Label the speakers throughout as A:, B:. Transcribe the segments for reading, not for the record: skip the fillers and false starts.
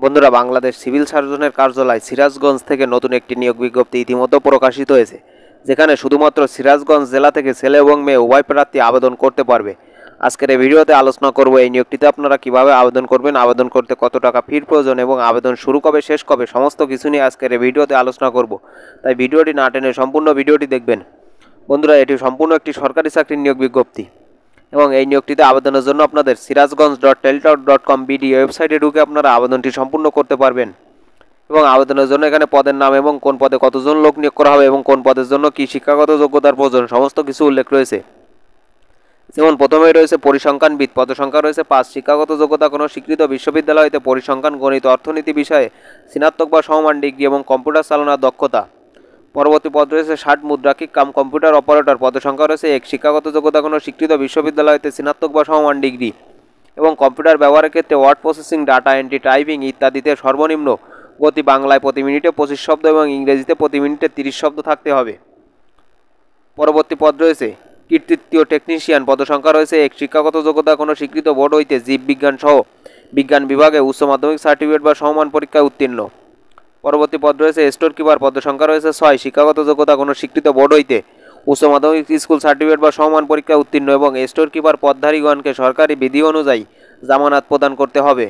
A: বন্ধুরা, বাংলাদেশ সিভিল সার্জনের কার্যালয় সিরাজগঞ্জ থেকে নতুন একটি নিয়োগ বিজ্ঞপ্তি ইতিমধ্যে প্রকাশিত হয়েছে, যেখানে শুধুমাত্র সিরাজগঞ্জ জেলা থেকে ছেলে এবং মেয়ে উভয় প্রার্থী আবেদন করতে পারবে। আজকের এই ভিডিওতে আলোচনা করব এই নিয়োগটিতে আপনারা কিভাবে আবেদন করবেন, আবেদন করতে কত টাকা ফির প্রয়োজন এবং আবেদন শুরু কবে শেষ কবে সমস্ত কিছু নিয়ে আজকের এই ভিডিওতে আলোচনা করব। তাই ভিডিওটি না টেনে সম্পূর্ণ ভিডিওটি দেখবেন। বন্ধুরা, এটি সম্পূর্ণ একটি সরকারি চাকরির নিয়োগ বিজ্ঞপ্তি এবং এই নিয়োগটিতে আবেদনের জন্য আপনাদের সিরাজগঞ্জ.টেলিটক.com বিডি ওয়েবসাইটে ঢুকে আপনারা আবেদনটি সম্পূর্ণ করতে পারবেন। এবং আবেদনের জন্য এখানে পদের নাম এবং কোন পদে কতজন লোক নিয়োগ করা হবে এবং কোন পদের জন্য কী শিক্ষাগত যোগ্যতার প্রয়োজন সমস্ত কিছু উল্লেখ রয়েছে। যেমন প্রথমেই রয়েছে পরিসংখ্যানবিদ, পদসংখ্যা রয়েছে 5। শিক্ষাগত যোগ্যতা কোনো স্বীকৃত বিশ্ববিদ্যালয় হতে পরিসংখ্যান, গণিত, অর্থনীতি বিষয়ে স্নাতক বা সমমান ডিগ্রি এবং কম্পিউটার চালানোর দক্ষতা। পরবর্তী পদ রয়েছে 60 মুদ্রাক্ষিক কাম কম্পিউটার অপারেটর, পদসংখ্যা রয়েছে 1। শিক্ষাগত যোগ্যতা কোনো স্বীকৃত বিশ্ববিদ্যালয় হতে স্নাতক বা সমমান ডিগ্রি এবং কম্পিউটার ব্যবহারের ক্ষেত্রে word processing, data entry, typing ইত্যাদিতে সর্বনিম্ন গতি বাংলায় প্রতি মিনিটে 25 শব্দ এবং ইংরেজিতে প্রতি মিনিটে 30 শব্দ থাকতে হবে। পরবর্তী পদ রয়েছে কৃতিত্ব টেকনিশিয়ান, পদসংখ্যা রয়েছে 1। শিক্ষাগত যোগ্যতা কোনো স্বীকৃত বোর্ড হইতে জীববিজ্ঞান সহ বিজ্ঞান বিভাগে উচ্চ মাধ্যমিক সার্টিফিকেট বা সমমান পরীক্ষায় উত্তীর্ণ। পরবর্তী পদ রয়েছে স্টোর কিপার, পদসংখ্যা রয়েছে 6। শিক্ষাগত যোগ্যতা কোনো স্বীকৃত বোর্ড হইতে উচ্চ মাধ্যমিক স্কুল সার্টিফিকেট বা সমমান পরীক্ষায় উত্তীর্ণ এবং স্টোর কিপার পদধারীগণকে সরকারি বিধি অনুযায়ী জামানত প্রদান করতে হবে।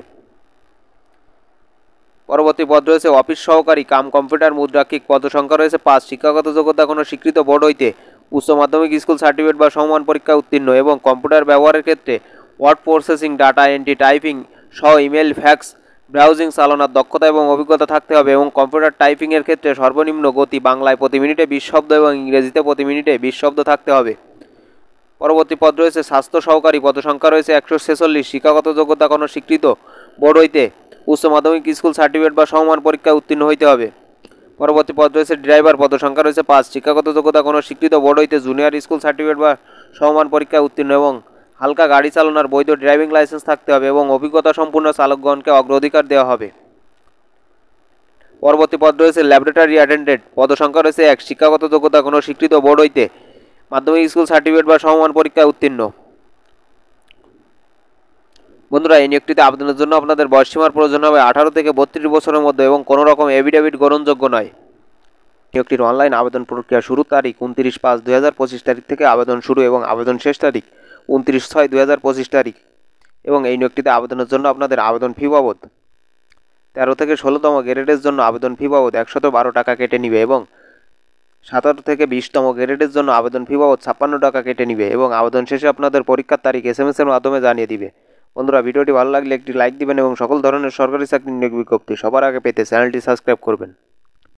A: পরবর্তী পদ রয়েছে অফিস সহকারী কাম কম্পিউটার মুদ্রাক্ষিক, পদসংখ্যা রয়েছে 5। শিক্ষাগত যোগ্যতা কোনো স্বীকৃত বোর্ড হইতে উচ্চ মাধ্যমিক স্কুল সার্টিফিকেট বা সমমান পরীক্ষায় উত্তীর্ণ এবং কম্পিউটার ব্যবহারের ক্ষেত্রে word processing, data entry, typing সহ ইমেল, ফ্যাক্স, ব্রাউজিং চালানোর দক্ষতা এবং অভিজ্ঞতা থাকতে হবে এবং কম্পিউটার টাইপিংয়ের ক্ষেত্রে সর্বনিম্ন গতি বাংলায় প্রতি মিনিটে 20 শব্দ এবং ইংরেজিতে প্রতি মিনিটে 20 শব্দ থাকতে হবে। পরবর্তী পদ রয়েছে স্বাস্থ্য সহকারী, পদসংখ্যা রয়েছে 146। শিক্ষাগত যোগ্যতা কোনো স্বীকৃত বোর্ড হইতে উচ্চ মাধ্যমিক স্কুল সার্টিফিকেট বা সমমান পরীক্ষায় উত্তীর্ণ হইতে হবে। পরবর্তী পদ রয়েছে ড্রাইভার, পদসংখ্যা রয়েছে 5। শিক্ষাগত যোগ্যতা কোনো স্বীকৃত বোর্ড হইতে জুনিয়র স্কুল সার্টিফিকেট বা সমমান পরীক্ষায় উত্তীর্ণ এবং হালকা গাড়ি চালানোর বৈধ ড্রাইভিং লাইসেন্স থাকতে হবে এবং অভিজ্ঞতা সম্পূর্ণ চালকগণকে অগ্রাধিকার দেওয়া হবে। পরবর্তী পদ রয়েছে ল্যাবরেটরি অ্যাটেন্ডেন্ট, পদসংখ্যা রয়েছে 1। শিক্ষাগত যোগ্যতা কোনো স্বীকৃত বোর্ড হইতে মাধ্যমিক স্কুল সার্টিফিকেট বা সমমান পরীক্ষায় উত্তীর্ণ। বন্ধুরা, এই নিয়োগটিতে আবেদনের জন্য আপনাদের বয়সসীমার প্রয়োজন হবে 18 থেকে 32 বছরের মধ্যে এবং কোনো রকম এফিডেভিট গ্রহণযোগ্য নয়। নিয়োগটির অনলাইন আবেদন প্রক্রিয়া শুরুর তারিখ 29/5/2025 তারিখ থেকে আবেদন শুরু এবং আবেদন শেষ তারিখ 29/6/2025 তারিখ। এবং এই নিয়োগটিতে আবেদনের জন্য আপনাদের আবেদন ফি বাবদ 13 থেকে 16তম গ্রেডের জন্য আবেদন ফি বাবদ 112 টাকা কেটে নিবে এবং 17 থেকে 20তম গ্রেডের জন্য আবেদন ফি বাবদ 56 টাকা কেটে নিবে এবং আবেদন শেষে আপনাদের পরীক্ষার তারিখ SMS এর মাধ্যমে জানিয়ে দিবে। বন্ধুরা, ভিডিওটি ভালো লাগলে একটি লাইক দিবেন এবং সকল ধরনের সরকারি চাকরির নিয়োগ বিজ্ঞপ্তি সবার আগে পেতে চ্যানেলটি সাবস্ক্রাইব করবেন।